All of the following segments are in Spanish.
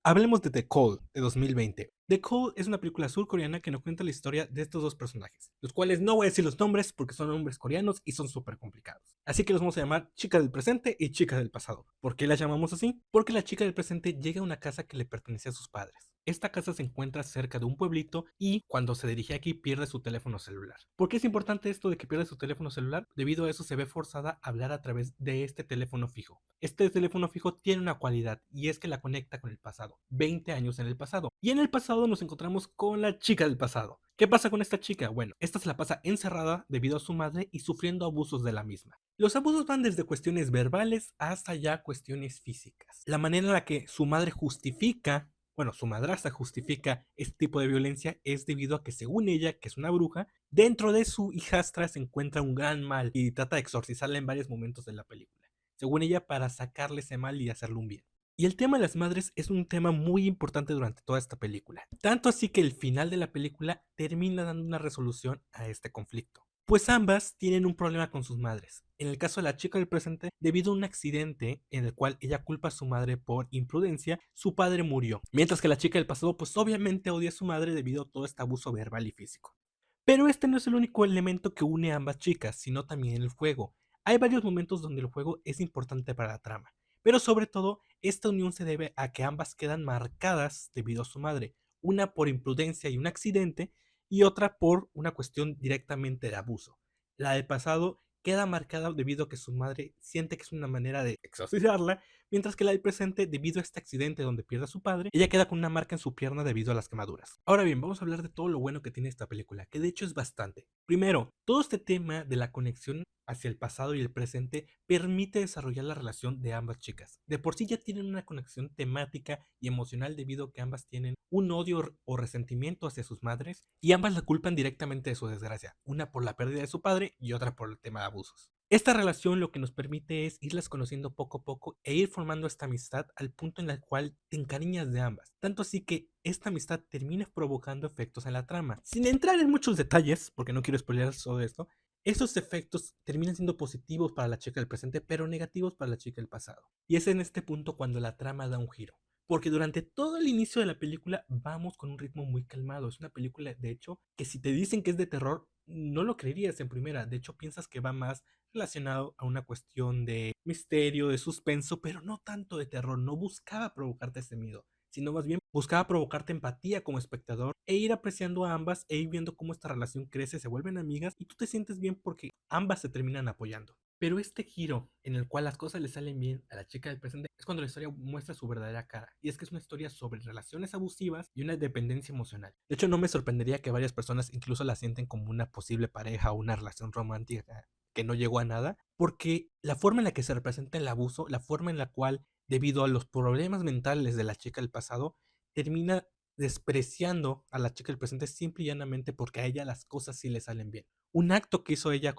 Hablemos de The Call, de 2020. The Call es una película surcoreana que nos cuenta la historia de estos dos personajes, los cuales no voy a decir los nombres porque son nombres coreanos y son súper complicados. Así que los vamos a llamar chica del presente y chica del pasado. ¿Por qué las llamamos así? Porque la chica del presente llega a una casa que le pertenece a sus padres. Esta casa se encuentra cerca de un pueblito y cuando se dirige aquí pierde su teléfono celular. ¿Por qué es importante esto de que pierde su teléfono celular? Debido a eso se ve forzada a hablar a través de este teléfono fijo. Este teléfono fijo tiene una cualidad y es que la conecta con el pasado, 20 años en el pasado. Y en el pasado nos encontramos con la chica del pasado. ¿Qué pasa con esta chica? Bueno, esta se la pasa encerrada debido a su madre y sufriendo abusos de la misma. Los abusos van desde cuestiones verbales hasta ya cuestiones físicas. La manera en la que su madre justifica, bueno, su madrastra justifica este tipo de violencia es debido a que según ella, que es una bruja, dentro de su hijastra se encuentra un gran mal y trata de exorcizarla en varios momentos de la película, según ella para sacarle ese mal y hacerle un bien. Y el tema de las madres es un tema muy importante durante toda esta película, tanto así que el final de la película termina dando una resolución a este conflicto. Pues ambas tienen un problema con sus madres. En el caso de la chica del presente, debido a un accidente en el cual ella culpa a su madre por imprudencia, su padre murió. Mientras que la chica del pasado, pues obviamente odia a su madre debido a todo este abuso verbal y físico. Pero este no es el único elemento que une a ambas chicas, sino también el juego. Hay varios momentos donde el juego es importante para la trama, pero sobre todo esta unión se debe a que ambas quedan marcadas debido a su madre, una por imprudencia y un accidente y otra por una cuestión directamente de abuso. La del pasado queda marcada debido a que su madre siente que es una manera de exorcizarla, mientras que la del presente, debido a este accidente donde pierde a su padre, ella queda con una marca en su pierna debido a las quemaduras. Ahora bien, vamos a hablar de todo lo bueno que tiene esta película, que de hecho es bastante. Primero, todo este tema de la conexión hacia el pasado y el presente permite desarrollar la relación de ambas chicas. De por sí ya tienen una conexión temática y emocional debido a que ambas tienen un odio o resentimiento hacia sus madres y ambas la culpan directamente de su desgracia, una por la pérdida de su padre y otra por el tema de abusos. Esta relación lo que nos permite es irlas conociendo poco a poco e ir formando esta amistad al punto en el cual te encariñas de ambas. Tanto así que esta amistad termina provocando efectos en la trama. Sin entrar en muchos detalles, porque no quiero spoiler todo esto, esos efectos terminan siendo positivos para la chica del presente, pero negativos para la chica del pasado. Y es en este punto cuando la trama da un giro. Porque durante todo el inicio de la película vamos con un ritmo muy calmado. Es una película, de hecho, que si te dicen que es de terror, no lo creerías en primera. De hecho, piensas que va más relacionado a una cuestión de misterio, de suspenso, pero no tanto de terror. No buscaba provocarte ese miedo, sino más bien buscaba provocarte empatía como espectador e ir apreciando a ambas e ir viendo cómo esta relación crece, se vuelven amigas y tú te sientes bien porque ambas se terminan apoyando. Pero este giro en el cual las cosas le salen bien a la chica del presente es cuando la historia muestra su verdadera cara. Y es que es una historia sobre relaciones abusivas y una dependencia emocional. De hecho, no me sorprendería que varias personas incluso la sienten como una posible pareja o una relación romántica que no llegó a nada, porque la forma en la que se representa el abuso, la forma en la cual, debido a los problemas mentales de la chica del pasado, termina despreciando a la chica del presente simple y llanamente porque a ella las cosas sí le salen bien. Un acto que hizo ella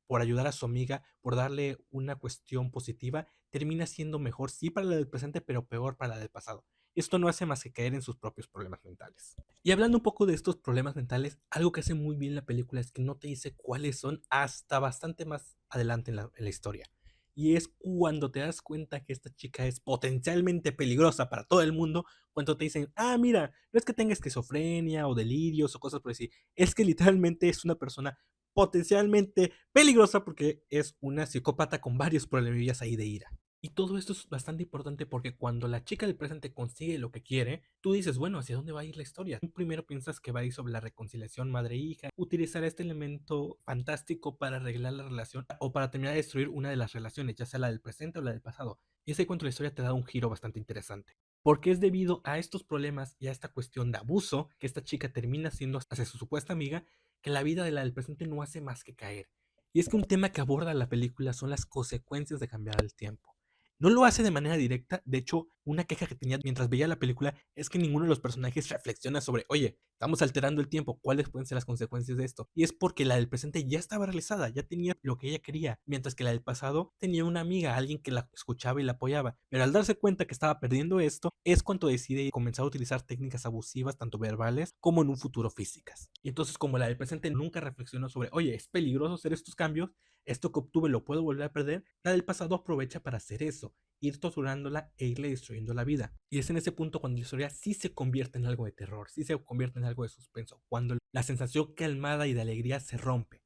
por ayudar a su amiga, por darle una cuestión positiva, termina siendo mejor sí para la del presente, pero peor para la del pasado. Esto no hace más que caer en sus propios problemas mentales. Y hablando un poco de estos problemas mentales, algo que hace muy bien la película es que no te dice cuáles son hasta bastante más adelante en la historia. Y es cuando te das cuenta que esta chica es potencialmente peligrosa para todo el mundo, cuando te dicen, ah, mira, no es que tenga esquizofrenia o delirios o cosas por decir, es que literalmente es una persona potencialmente peligrosa porque es una psicópata con varios problemillas ahí de ira. Y todo esto es bastante importante porque cuando la chica del presente consigue lo que quiere, tú dices, bueno, ¿hacia dónde va a ir la historia? Tú primero piensas que va a ir sobre la reconciliación madre-hija, utilizar este elemento fantástico para arreglar la relación o para terminar de destruir una de las relaciones, ya sea la del presente o la del pasado. Y ese cuento de la historia te da un giro bastante interesante. Porque es debido a estos problemas y a esta cuestión de abuso que esta chica termina siendo hacia su supuesta amiga, que la vida de la del presente no hace más que caer. Y es que un tema que aborda la película son las consecuencias de cambiar el tiempo. No lo hace de manera directa, de hecho, una queja que tenía mientras veía la película es que ninguno de los personajes reflexiona sobre, oye, estamos alterando el tiempo, ¿cuáles pueden ser las consecuencias de esto? Y es porque la del presente ya estaba realizada, ya tenía lo que ella quería, mientras que la del pasado tenía una amiga, alguien que la escuchaba y la apoyaba. Pero al darse cuenta que estaba perdiendo esto, es cuando decide comenzar a utilizar técnicas abusivas, tanto verbales como en un futuro físicas. Y entonces, como la del presente nunca reflexionó sobre, oye, es peligroso hacer estos cambios, esto que obtuve lo puedo volver a perder, la del pasado aprovecha para hacer eso, ir torturándola e irle destruyendo la vida. Y es en ese punto cuando la historia sí se convierte en algo de terror, sí se convierte en algo de suspenso, cuando la sensación calmada y de alegría se rompe.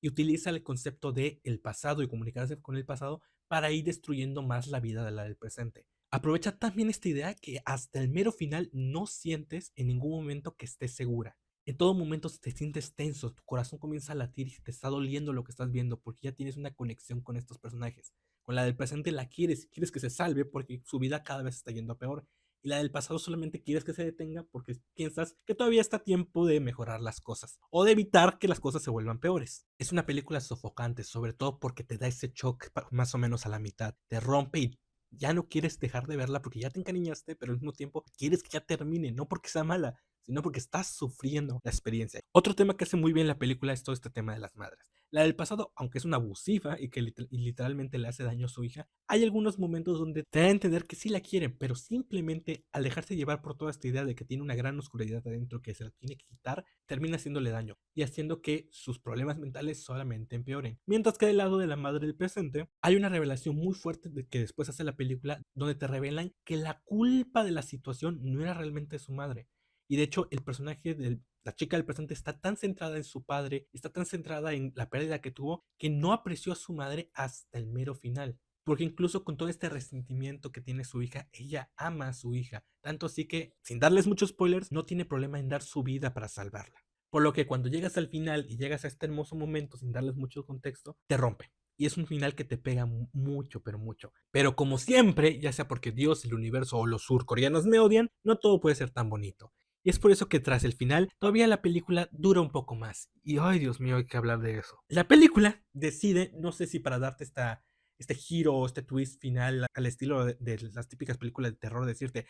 Y utiliza el concepto de el pasado y comunicarse con el pasado para ir destruyendo más la vida de la del presente. Aprovecha también esta idea que hasta el mero final no sientes en ningún momento que estés segura. En todo momento te sientes tenso, tu corazón comienza a latir y te está doliendo lo que estás viendo porque ya tienes una conexión con estos personajes. Con la del presente la quieres que se salve porque su vida cada vez está yendo a peor. Y la del pasado solamente quieres que se detenga porque piensas que todavía está a tiempo de mejorar las cosas o de evitar que las cosas se vuelvan peores. Es una película sofocante, sobre todo porque te da ese shock más o menos a la mitad. Te rompe y ya no quieres dejar de verla porque ya te encariñaste, pero al mismo tiempo quieres que ya termine, no porque sea mala, sino porque estás sufriendo la experiencia. Otro tema que hace muy bien la película es todo este tema de las madres. La del pasado, aunque es una abusiva y que literalmente le hace daño a su hija, hay algunos momentos donde te da a entender que sí la quieren, pero simplemente al dejarse llevar por toda esta idea de que tiene una gran oscuridad adentro que se la tiene que quitar, termina haciéndole daño y haciendo que sus problemas mentales solamente empeoren. Mientras que del lado de la madre del presente, hay una revelación muy fuerte de que después hace la película donde te revelan que la culpa de la situación no era realmente su madre. Y de hecho, el personaje de la chica del presente está tan centrada en su padre, está tan centrada en la pérdida que tuvo, que no apreció a su madre hasta el mero final. Porque incluso con todo este resentimiento que tiene su hija, ella ama a su hija. Tanto así que, sin darles muchos spoilers, no tiene problema en dar su vida para salvarla. Por lo que cuando llegas al final y llegas a este hermoso momento sin darles mucho contexto, te rompe. Y es un final que te pega mucho, pero mucho. Pero como siempre, ya sea porque Dios, el universo o los surcoreanos me odian, no todo puede ser tan bonito. Y es por eso que tras el final, todavía la película dura un poco más. Y ay, Dios mío, hay que hablar de eso. La película decide, no sé si para darte este giro, este twist final al estilo de las típicas películas de terror, decirte,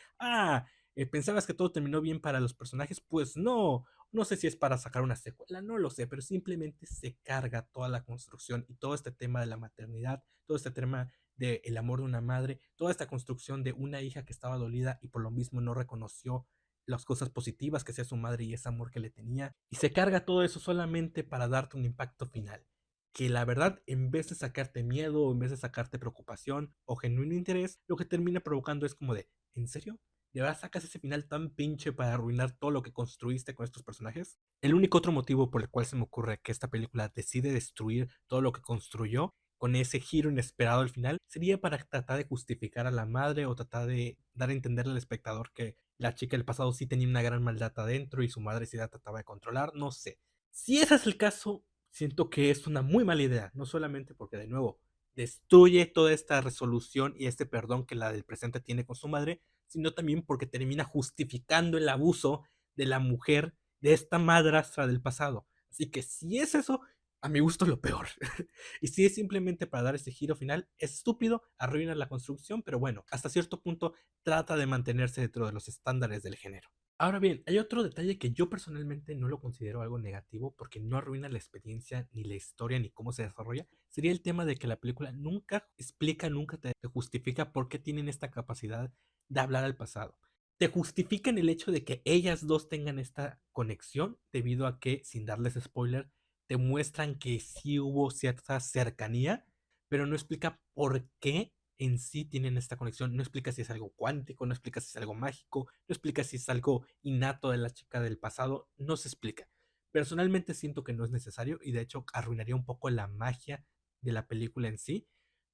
pensabas que todo terminó bien para los personajes, pues no, no sé si es para sacar una secuela, no lo sé, pero simplemente se carga toda la construcción y todo este tema de la maternidad, todo este tema del amor de una madre, toda esta construcción de una hija que estaba dolida y por lo mismo no reconoció las cosas positivas que hacía su madre y ese amor que le tenía, y se carga todo eso solamente para darte un impacto final que la verdad, en vez de sacarte miedo, o en vez de sacarte preocupación o genuino interés, lo que termina provocando es como de, ¿en serio? ¿De verdad sacas ese final tan pinche para arruinar todo lo que construiste con estos personajes? El único otro motivo por el cual se me ocurre que esta película decide destruir todo lo que construyó con ese giro inesperado al final sería para tratar de justificar a la madre o tratar de dar a entenderle al espectador que la chica del pasado sí tenía una gran maldad adentro y su madre sí la trataba de controlar, no sé. Si ese es el caso, siento que es una muy mala idea, no solamente porque de nuevo destruye toda esta resolución y este perdón que la del presente tiene con su madre, sino también porque termina justificando el abuso de la mujer de esta madrastra del pasado. Así que si es eso, a mi gusto es lo peor. Y si es simplemente para dar ese giro final, es estúpido, arruina la construcción, pero bueno, hasta cierto punto trata de mantenerse dentro de los estándares del género. Ahora bien, hay otro detalle que yo personalmente no lo considero algo negativo porque no arruina la experiencia, ni la historia, ni cómo se desarrolla. Sería el tema de que la película nunca explica, nunca te justifica por qué tienen esta capacidad de hablar al pasado. Te justifican el hecho de que ellas dos tengan esta conexión debido a que, sin darles spoiler, te muestran que sí hubo cierta cercanía, pero no explica por qué en sí tienen esta conexión. No explica si es algo cuántico, no explica si es algo mágico, no explica si es algo innato de la chica del pasado, no se explica. Personalmente siento que no es necesario y de hecho arruinaría un poco la magia de la película en sí,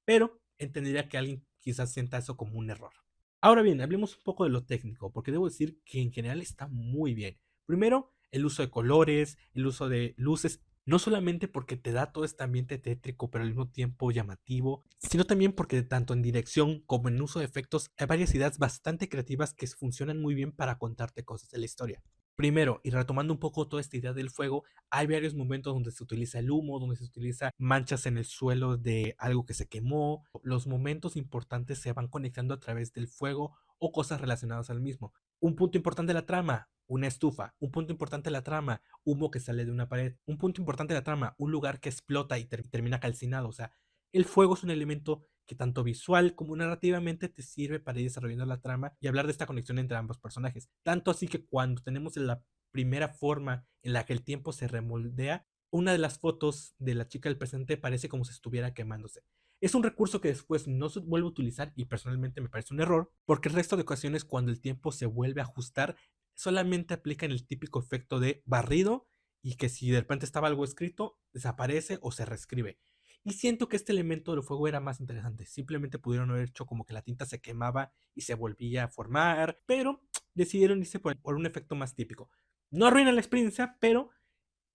pero entendería que alguien quizás sienta eso como un error. Ahora bien, hablemos un poco de lo técnico, porque debo decir que en general está muy bien. Primero, el uso de colores, el uso de luces, no solamente porque te da todo este ambiente tétrico, pero al mismo tiempo llamativo, sino también porque tanto en dirección como en uso de efectos hay varias ideas bastante creativas que funcionan muy bien para contarte cosas de la historia. Primero, y retomando un poco toda esta idea del fuego, hay varios momentos donde se utiliza el humo, donde se utiliza manchas en el suelo de algo que se quemó. Los momentos importantes se van conectando a través del fuego o cosas relacionadas al mismo. Un punto importante de la trama, una estufa. Un punto importante de la trama, humo que sale de una pared. Un punto importante de la trama, un lugar que explota y termina calcinado. O sea, el fuego es un elemento que tanto visual como narrativamente te sirve para ir desarrollando la trama y hablar de esta conexión entre ambos personajes. Tanto así que cuando tenemos la primera forma en la que el tiempo se remoldea, una de las fotos de la chica del presente parece como si estuviera quemándose. Es un recurso que después no se vuelve a utilizar y personalmente me parece un error, porque el resto de ocasiones cuando el tiempo se vuelve a ajustar, solamente aplican el típico efecto de barrido y que si de repente estaba algo escrito, desaparece o se reescribe. Y siento que este elemento del fuego era más interesante. Simplemente pudieron haber hecho como que la tinta se quemaba y se volvía a formar, pero decidieron irse por un efecto más típico. No arruina la experiencia, pero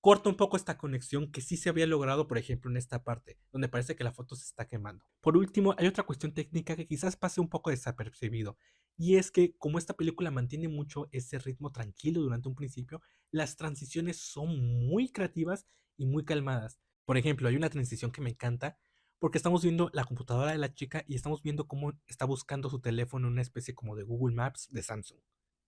corta un poco esta conexión que sí se había logrado, por ejemplo, en esta parte, donde parece que la foto se está quemando. Por último, hay otra cuestión técnica que quizás pase un poco desapercibido, y es que como esta película mantiene mucho ese ritmo tranquilo durante un principio, las transiciones son muy creativas y muy calmadas. Por ejemplo, hay una transición que me encanta porque estamos viendo la computadora de la chica y estamos viendo cómo está buscando su teléfono en una especie como de Google Maps de Samsung.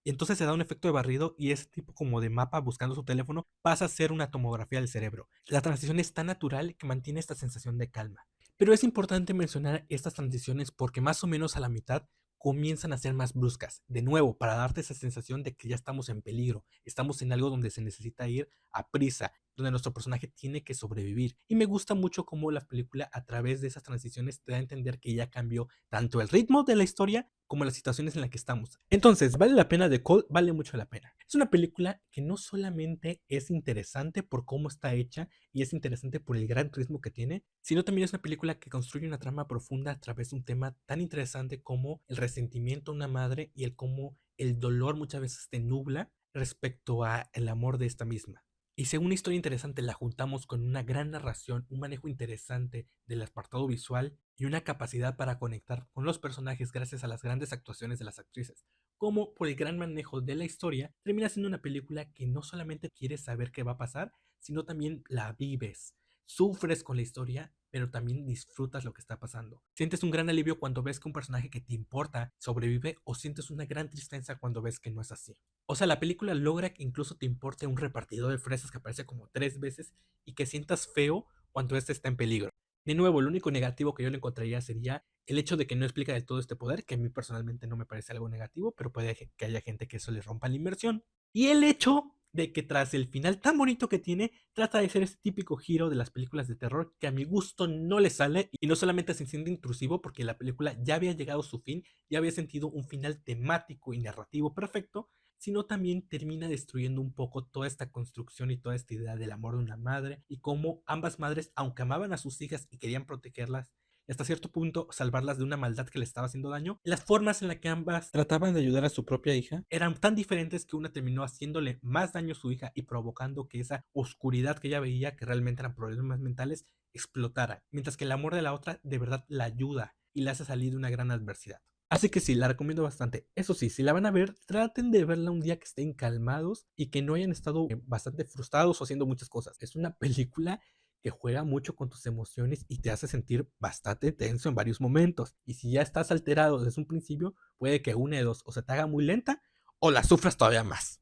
Y entonces se da un efecto de barrido y ese tipo como de mapa buscando su teléfono pasa a ser una tomografía del cerebro. La transición es tan natural que mantiene esta sensación de calma. Pero es importante mencionar estas transiciones porque más o menos a la mitad comienzan a ser más bruscas. De nuevo, para darte esa sensación de que ya estamos en peligro, estamos en algo donde se necesita ir a prisa, donde nuestro personaje tiene que sobrevivir. Y me gusta mucho cómo la película a través de esas transiciones te da a entender que ya cambió tanto el ritmo de la historia como las situaciones en las que estamos. Entonces, ¿vale la pena? The Call vale mucho la pena. Es una película que no solamente es interesante por cómo está hecha y es interesante por el gran ritmo que tiene, sino también es una película que construye una trama profunda a través de un tema tan interesante como el resentimiento a una madre y el cómo el dolor muchas veces te nubla respecto a el amor de esta misma. Y según una historia interesante la juntamos con una gran narración, un manejo interesante del apartado visual y una capacidad para conectar con los personajes gracias a las grandes actuaciones de las actrices, como por el gran manejo de la historia, termina siendo una película que no solamente quieres saber qué va a pasar, sino también la vives, sufres con la historia, pero también disfrutas lo que está pasando. Sientes un gran alivio cuando ves que un personaje que te importa sobrevive o sientes una gran tristeza cuando ves que no es así. O sea, la película logra que incluso te importe un repartidor de fresas que aparece como 3 veces y que sientas feo cuando este está en peligro. De nuevo, lo único negativo que yo le encontraría sería el hecho de que no explica del todo este poder, que a mí personalmente no me parece algo negativo, pero puede que haya gente que eso le rompa la inmersión. Y el hecho de que tras el final tan bonito que tiene, trata de ser ese típico giro de las películas de terror que a mi gusto no le sale y no solamente se siente intrusivo porque la película ya había llegado a su fin, ya había sentido un final temático y narrativo perfecto, sino también termina destruyendo un poco toda esta construcción y toda esta idea del amor de una madre y cómo ambas madres, aunque amaban a sus hijas y querían protegerlas, y hasta cierto punto salvarlas de una maldad que le estaba haciendo daño, las formas en las que ambas trataban de ayudar a su propia hija eran tan diferentes que una terminó haciéndole más daño a su hija y provocando que esa oscuridad que ella veía, que realmente eran problemas mentales, explotara, mientras que el amor de la otra de verdad la ayuda y la hace salir de una gran adversidad. Así que sí, la recomiendo bastante. Eso sí, si la van a ver, traten de verla un día que estén calmados y que no hayan estado bastante frustrados o haciendo muchas cosas. Es una película que juega mucho con tus emociones y te hace sentir bastante tenso en varios momentos. Y si ya estás alterado desde un principio, puede que una de dos, o se te haga muy lenta o la sufras todavía más.